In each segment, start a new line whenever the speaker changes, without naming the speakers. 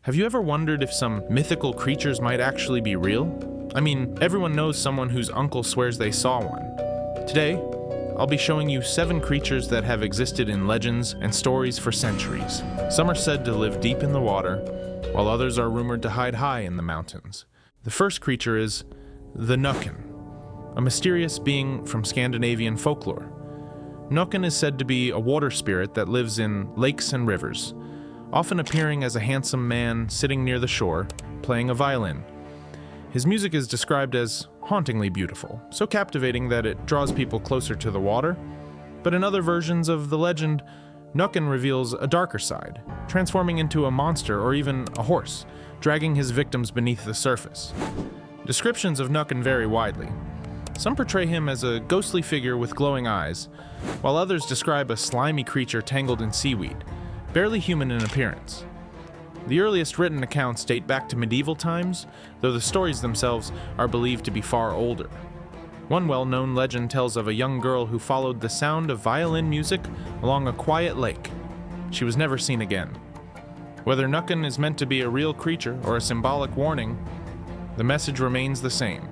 Have you ever wondered if some mythical creatures might actually be real? I mean, everyone knows someone whose uncle swears they saw one. Today, I'll be showing you 7 creatures that have existed in legends and stories for centuries. Some are said to live deep in the water, while others are rumored to hide high in the mountains. The first creature is the Nukken, a mysterious being from Scandinavian folklore. Nukken is said to be a water spirit that lives in lakes and rivers, often appearing as a handsome man sitting near the shore, playing a violin. His music is described as hauntingly beautiful, so captivating that it draws people closer to the water. But in other versions of the legend, Nukken reveals a darker side, transforming into a monster or even a horse, dragging his victims beneath the surface. Descriptions of Nukken vary widely. Some portray him as a ghostly figure with glowing eyes, while others describe a slimy creature tangled in seaweed, barely human in appearance. The earliest written accounts date back to medieval times, though the stories themselves are believed to be far older. One well-known legend tells of a young girl who followed the sound of violin music along a quiet lake. She was never seen again. Whether Nukken is meant to be a real creature or a symbolic warning, the message remains the same.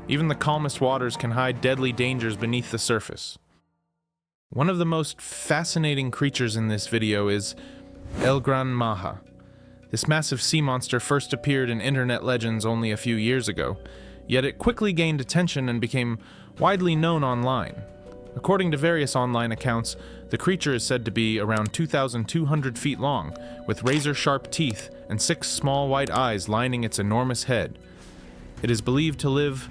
Even the calmest waters can hide deadly dangers beneath the surface. One of the most fascinating creatures in this video is El Gran Maja. This massive sea monster first appeared in internet legends only a few years ago, yet it quickly gained attention and became widely known online. According to various online accounts, the creature is said to be around 2,200 feet long, with razor-sharp teeth and 6 small white eyes lining its enormous head. It is believed to live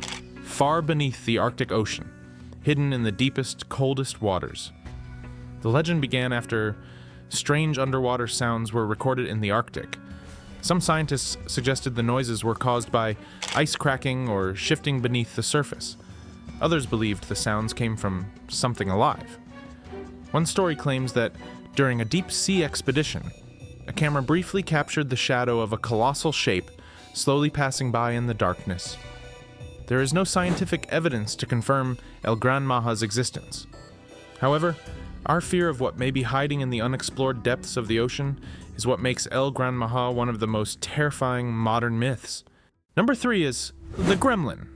far beneath the Arctic Ocean, hidden in the deepest, coldest waters. The legend began after strange underwater sounds were recorded in the Arctic. Some scientists suggested the noises were caused by ice cracking or shifting beneath the surface. Others believed the sounds came from something alive. One story claims that during a deep-sea expedition, a camera briefly captured the shadow of a colossal shape slowly passing by in the darkness. There is no scientific evidence to confirm El Gran Maja's existence. However, our fear of what may be hiding in the unexplored depths of the ocean is what makes El Gran Maja one of the most terrifying modern myths. Number 3 is the Gremlin.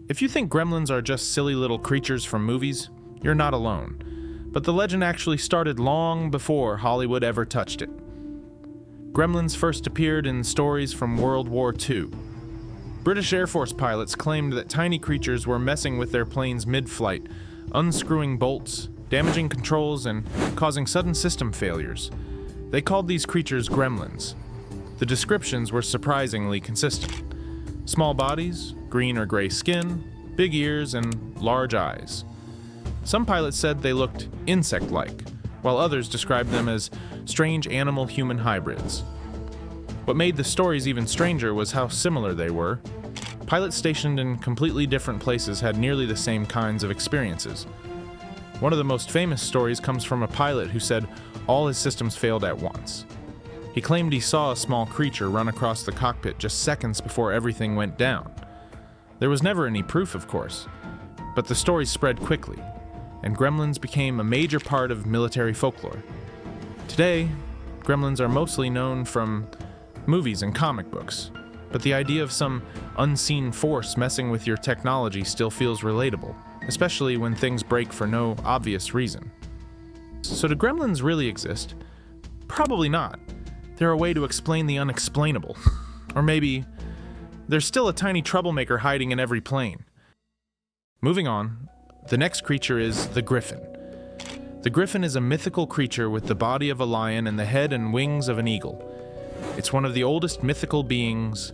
If you think gremlins are just silly little creatures from movies, you're not alone. But the legend actually started long before Hollywood ever touched it. Gremlins first appeared in stories from World War II. British Air Force pilots claimed that tiny creatures were messing with their planes mid-flight, unscrewing bolts, damaging controls, and causing sudden system failures. They called these creatures gremlins. The descriptions were surprisingly consistent. Small bodies, green or gray skin, big ears, and large eyes. Some pilots said they looked insect-like, while others described them as strange animal-human hybrids. What made the stories even stranger was how similar they were. Pilots stationed in completely different places had nearly the same kinds of experiences. One of the most famous stories comes from a pilot who said all his systems failed at once. He claimed he saw a small creature run across the cockpit just seconds before everything went down. There was never any proof, of course, but the story spread quickly, and gremlins became a major part of military folklore. Today, gremlins are mostly known from movies and comic books, but the idea of some unseen force messing with your technology still feels relatable, especially when things break for no obvious reason. So do gremlins really exist? Probably not. They're a way to explain the unexplainable. Or maybe there's still a tiny troublemaker hiding in every plane. Moving on, the next creature is the Griffin. The Griffin is a mythical creature with the body of a lion and the head and wings of an eagle. It's one of the oldest mythical beings,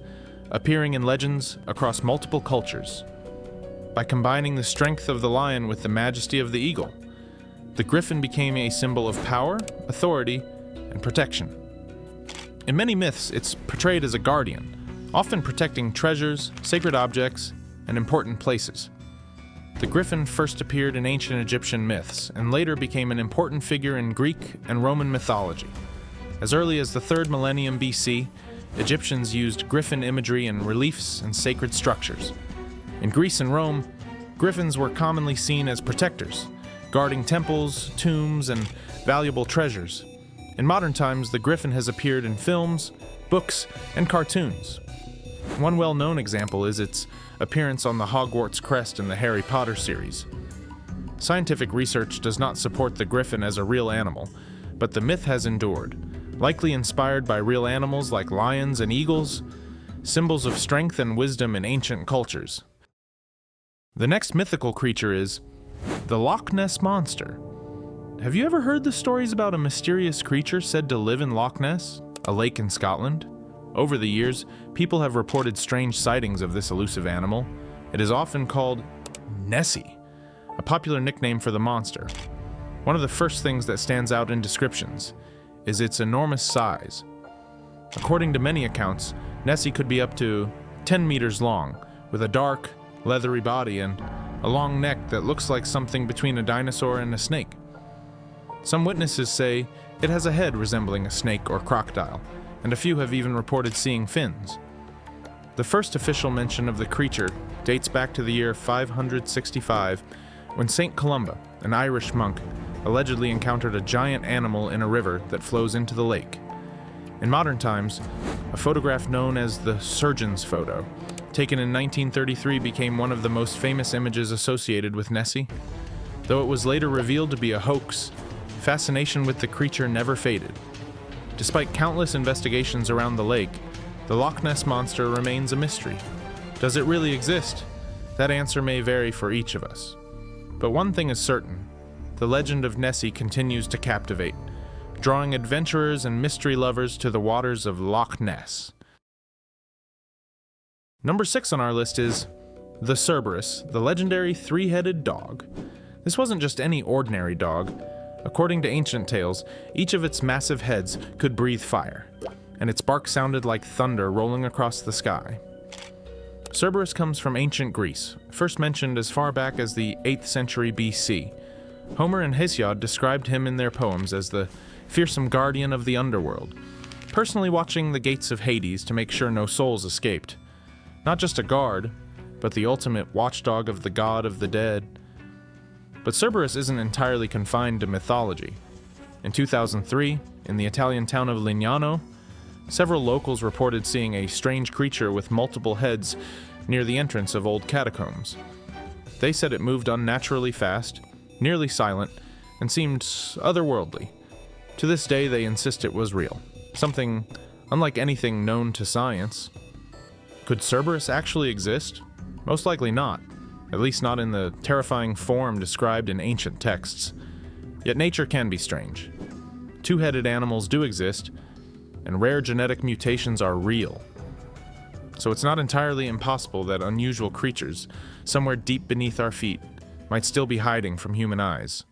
appearing in legends across multiple cultures. By combining the strength of the lion with the majesty of the eagle, the griffin became a symbol of power, authority, and protection. In many myths, it's portrayed as a guardian, often protecting treasures, sacred objects, and important places. The griffin first appeared in ancient Egyptian myths, and later became an important figure in Greek and Roman mythology. As early as the 3rd millennium BC, Egyptians used griffin imagery in reliefs and sacred structures. In Greece and Rome, griffins were commonly seen as protectors, guarding temples, tombs, and valuable treasures. In modern times, the griffin has appeared in films, books, and cartoons. One well-known example is its appearance on the Hogwarts crest in the Harry Potter series. Scientific research does not support the griffin as a real animal, but the myth has endured, likely inspired by real animals like lions and eagles, symbols of strength and wisdom in ancient cultures. The next mythical creature is the Loch Ness Monster. Have you ever heard the stories about a mysterious creature said to live in Loch Ness, a lake in Scotland? Over the years, people have reported strange sightings of this elusive animal. It is often called Nessie, a popular nickname for the monster. One of the first things that stands out in descriptions is its enormous size. According to many accounts, Nessie could be up to 10 meters long, with a dark, leathery body and a long neck that looks like something between a dinosaur and a snake. Some witnesses say it has a head resembling a snake or crocodile, and a few have even reported seeing fins. The first official mention of the creature dates back to the year 565, when St. Columba, an Irish monk, allegedly encountered a giant animal in a river that flows into the lake. In modern times, a photograph known as the surgeon's photo, taken in 1933, became one of the most famous images associated with Nessie. Though it was later revealed to be a hoax, fascination with the creature never faded. Despite countless investigations around the lake, the Loch Ness Monster remains a mystery. Does it really exist? That answer may vary for each of us. But one thing is certain: the legend of Nessie continues to captivate, drawing adventurers and mystery lovers to the waters of Loch Ness. Number 6 on our list is the Cerberus, the legendary three-headed dog. This wasn't just any ordinary dog. According to ancient tales, each of its massive heads could breathe fire, and its bark sounded like thunder rolling across the sky. Cerberus comes from ancient Greece, first mentioned as far back as the 8th century BC. Homer and Hesiod described him in their poems as the fearsome guardian of the underworld, personally watching the gates of Hades to make sure no souls escaped. Not just a guard, but the ultimate watchdog of the god of the dead. But Cerberus isn't entirely confined to mythology. In 2003, in the Italian town of Lignano, several locals reported seeing a strange creature with multiple heads near the entrance of old catacombs. They said it moved unnaturally fast, nearly silent, and seemed otherworldly. To this day, they insist it was real, something unlike anything known to science. Could Cerberus actually exist? Most likely not. At least not in the terrifying form described in ancient texts. Yet nature can be strange. Two-headed animals do exist, and rare genetic mutations are real. So it's not entirely impossible that unusual creatures, somewhere deep beneath our feet, might still be hiding from human eyes.